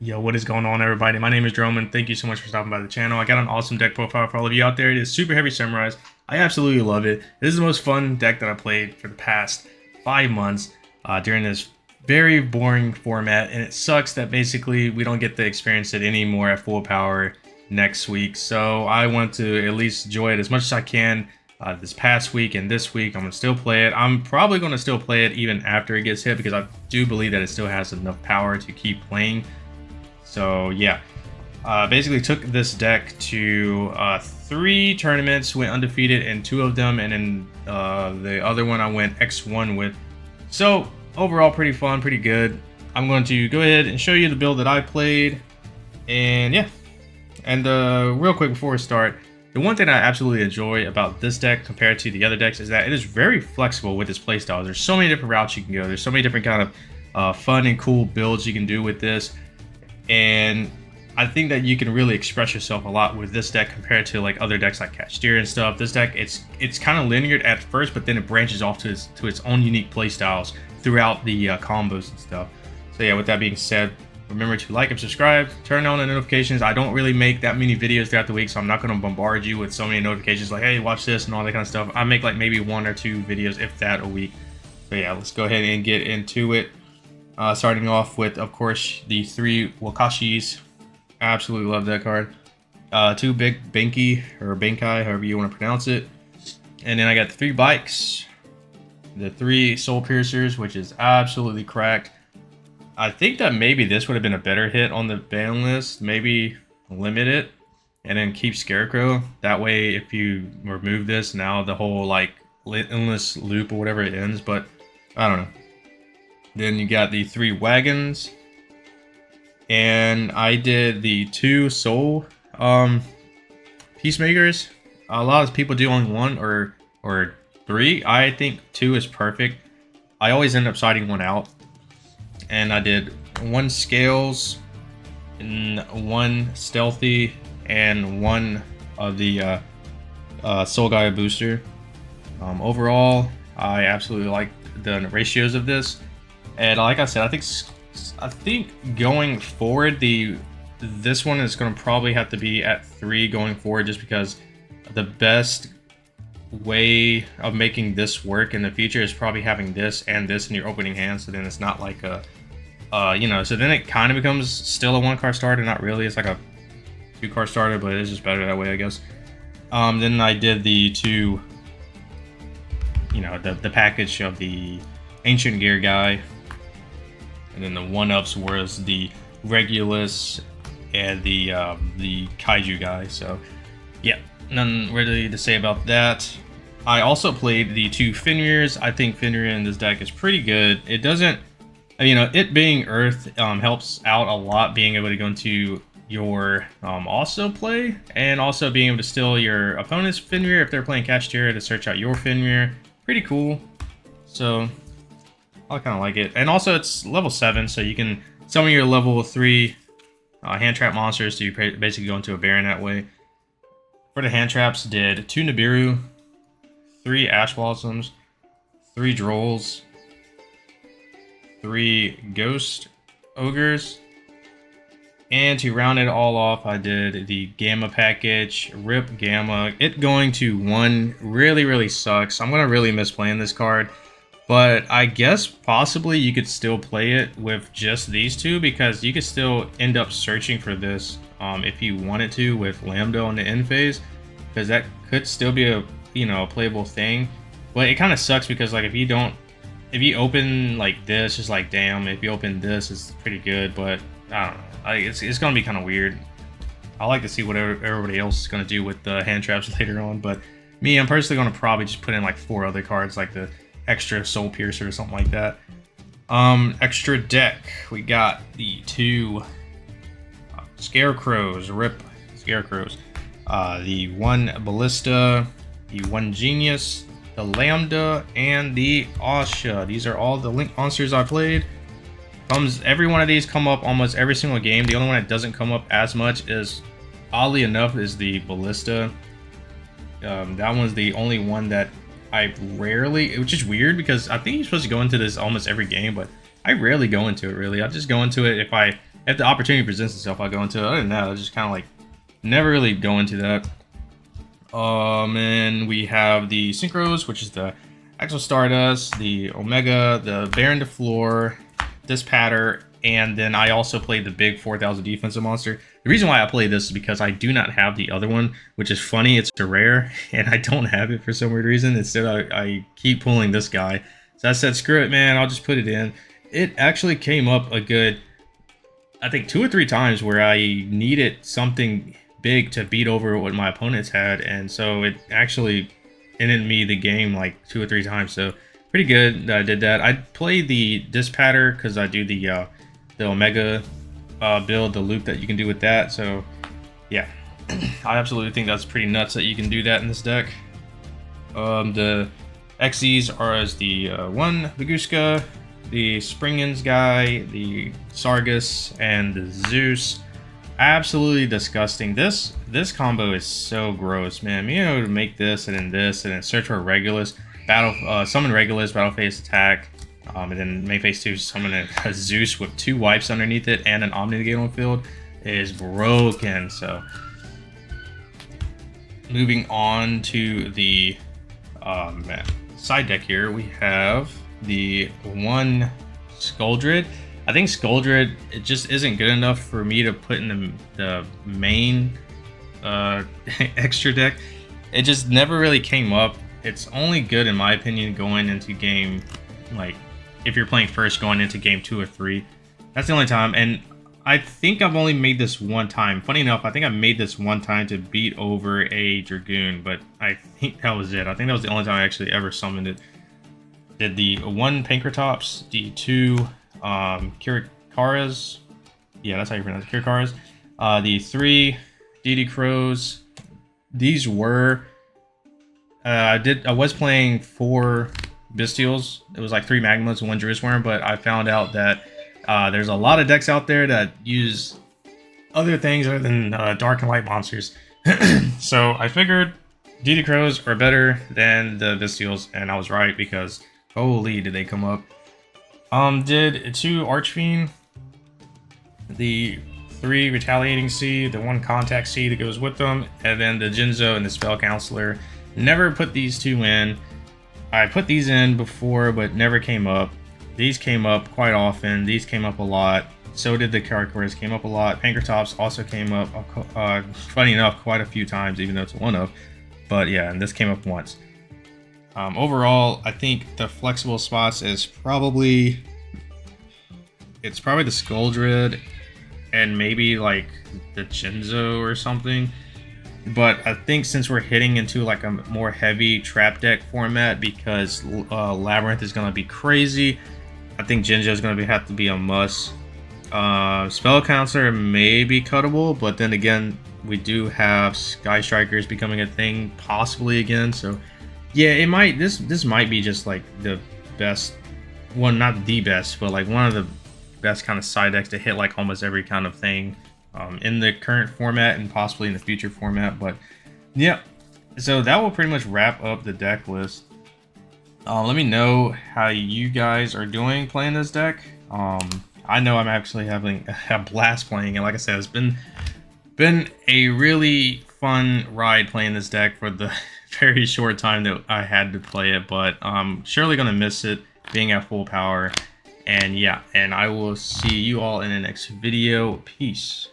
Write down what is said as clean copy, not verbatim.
Yo, what is going on, everybody? My name is Jerome, and thank you so much for stopping by the channel. I got an awesome deck profile for all of you out there. It is Superheavy Samurais. I absolutely love it. This is the most fun deck that I played for the past 5 months during this very boring format, and it sucks that basically we don't get to experience it anymore at full power next week. So I want to at least enjoy it as much as I can this past week and this week. I'm going to still play it. I'm probably going to still play it even after it gets hit because I do believe that it still has enough power to keep playing. So yeah, basically took this deck to 3 tournaments, went undefeated in 2 of them, and then the other one I went X1 with. So overall pretty fun, pretty good. I'm going to go ahead and show you the build that I played, and yeah. And real quick before we start, the one thing I absolutely enjoy about this deck compared to the other decks is that it is very flexible with its playstyle. There's so many different routes you can go. There's so many different kind of fun and cool builds you can do with this. And I think that you can really express yourself a lot with this deck compared to like other decks like Cashier and stuff. This deck, it's kind of linear at first, but then it branches off to its own unique play styles throughout the combos and stuff. So yeah, with that being said, remember to like and subscribe, turn on the notifications. I don't really make that many videos throughout the week, so I'm not going to bombard you with so many notifications like, hey, watch this and all that kind of stuff. I make like maybe 1 or 2 videos, if that, a week. So yeah, let's go ahead and get into it. Starting off with, of course, the 3 Wakashis. Absolutely love that card. 2 big Benki, or Benkai, however you want to pronounce it. And then I got the 3 Bikes. The 3 Soul Piercers, which is absolutely cracked. I think that maybe this would have been a better hit on the ban list. Maybe limit it and then keep Scarecrow. That way, if you remove this, now the whole like endless loop or whatever it ends. But I don't know. Then you got the 3 Wagons, and I did the 2 Soul Peacemakers. A lot of people do only 1 or 3. I think 2 is perfect. I always end up siding 1 out, and I did 1 Scales, and 1 Stealthy, and 1 of the Soul Gaia booster. Overall, I absolutely like the ratios of this. And like I said, I think going forward, this one is going to probably have to be at 3 going forward, just because the best way of making this work in the future is probably having this and this in your opening hand. So then it's not like a, so then it kind of becomes still a 1-card starter. Not really. It's like a 2-card starter, but it's just better that way, I guess. Then I did the 2, the package of the Ancient Gear guy. And then the 1-ups was the Regulus and the Kaiju guy. So yeah, nothing really to say about that. I also played the 2 Fenrirs. I think Fenrir in this deck is pretty good. It doesn't, it being Earth helps out a lot, being able to go into your also play, and also being able to steal your opponent's Fenrir if they're playing Cashier to search out your Fenrir. Pretty cool. So I kind of like it. And also it's level 7, so you can summon your level 3 hand trap monsters to basically go into a Baron that way. For the hand traps, did 2 Nibiru, 3 Ash Blossoms, 3 Drolls, 3 Ghost Ogres, and to round it all off, I did the Gamma package, Rip Gamma. It going to 1 really sucks. I'm going to really miss playing this card. But I guess possibly you could still play it with just these 2, because you could still end up searching for this if you wanted to with Lambda on the end phase, because that could still be a a playable thing. But it kind of sucks because like if you open like this, it's like damn. If you open this, it's pretty good, but I don't know. It's gonna be kind of weird. I like to see what everybody else is gonna do with the hand traps later on, but me, I'm personally gonna probably just put in like 4 other cards, like the extra Soul Piercer or something like that. Extra deck, we got the 2 Scarecrows, Rip Scarecrows, the 1 Ballista, the 1 Genius, the Lambda, and the Asha. These are all the Link monsters I played. Every one of these come up almost every single game. The only one that doesn't come up as much is, oddly enough, is the Ballista. That one's the only one that I rarely, which is weird because I think you're supposed to go into this almost every game, but I rarely go into it really. I just go into it if I if the opportunity presents itself, I'll go into it. Other than that, I just kind of like never really go into that. And we have the Synchros, which is the Axel Stardust, the Omega, the Baron de Floor, this Patter, and then I also played the big 4,000 defensive monster. The reason why I play this is because I do not have the other one, which is funny. It's a rare, and I don't have it for some weird reason. Instead, I keep pulling this guy. So I said, screw it, man. I'll just put it in. It actually came up a good, I think, 2 or 3 times where I needed something big to beat over what my opponents had, and so it actually ended me the game like 2 or 3 times. So pretty good that I did that. I played the Dispatter because I do the Omega build, the loop that you can do with that. So yeah, I absolutely think that's pretty nuts that you can do that in this deck. The XEs are as the one Baguska, the Springens guy, the Sargus, and the Zeus. Absolutely disgusting. This combo is so gross, man. You know, to make this and then search for a Regulus, summon Regulus, battle phase attack, and then main phase 2 summon a Zeus with 2 wipes underneath it and an Omni Negate on field is broken. So moving on to the side deck here, we have the one Skuldred. I think Skuldred, it just isn't good enough for me to put in the main extra deck. It just never really came up. It's only good, in my opinion, going into game, like, if you're playing first, going into game 2 or 3. That's the only time, and I think I've only made this one time. Funny enough, I think I made this one time to beat over a Dragoon, but I think that was it. I think that was the only time I actually ever summoned it. Did the 1 Pankratops, the 2 Kirikaras, yeah, that's how you pronounce it, Kirikaras, the 3 DD Crows. These were I was playing 4 Bestials. It was like 3 Magmas and 1 Jerusalem, but I found out that there's a lot of decks out there that use other things other than dark and light monsters. So I figured DD Crows are better than the Bestials, and I was right because holy did they come up. Did 2 Archfiend, the 3 Retaliating Seed, the 1 Contact Seed that goes with them, and then the Jinzo and the Spell Counselor. Never put these 2 in. I put these in before, but never came up. These came up quite often. These came up a lot. So did the Kirikaras, came up a lot. Pankratops also came up, funny enough, quite a few times, even though it's a one-of. But yeah, and this came up once. Overall, I think the flexible spots is probably the Skuldred and maybe like the Jinzo or something. But I think since we're hitting into like a more heavy trap deck format, because Labyrinth is going to be crazy, I think Jinjo is going to have to be a must. Spell Counselor may be cuttable, but then again, we do have Sky Strikers becoming a thing possibly again, so yeah, it might. This might be just like the best, well, not the best, but like one of the best kind of side decks to hit like almost every kind of thing in the current format and possibly in the future format. But yeah, so that will pretty much wrap up the deck list. Let me know how you guys are doing playing this deck. I know I'm actually having a blast playing it. Like I said, it's been a really fun ride playing this deck for the very short time that I had to play it, but I'm surely gonna miss it being at full power. And yeah, and I will see you all in the next video. Peace.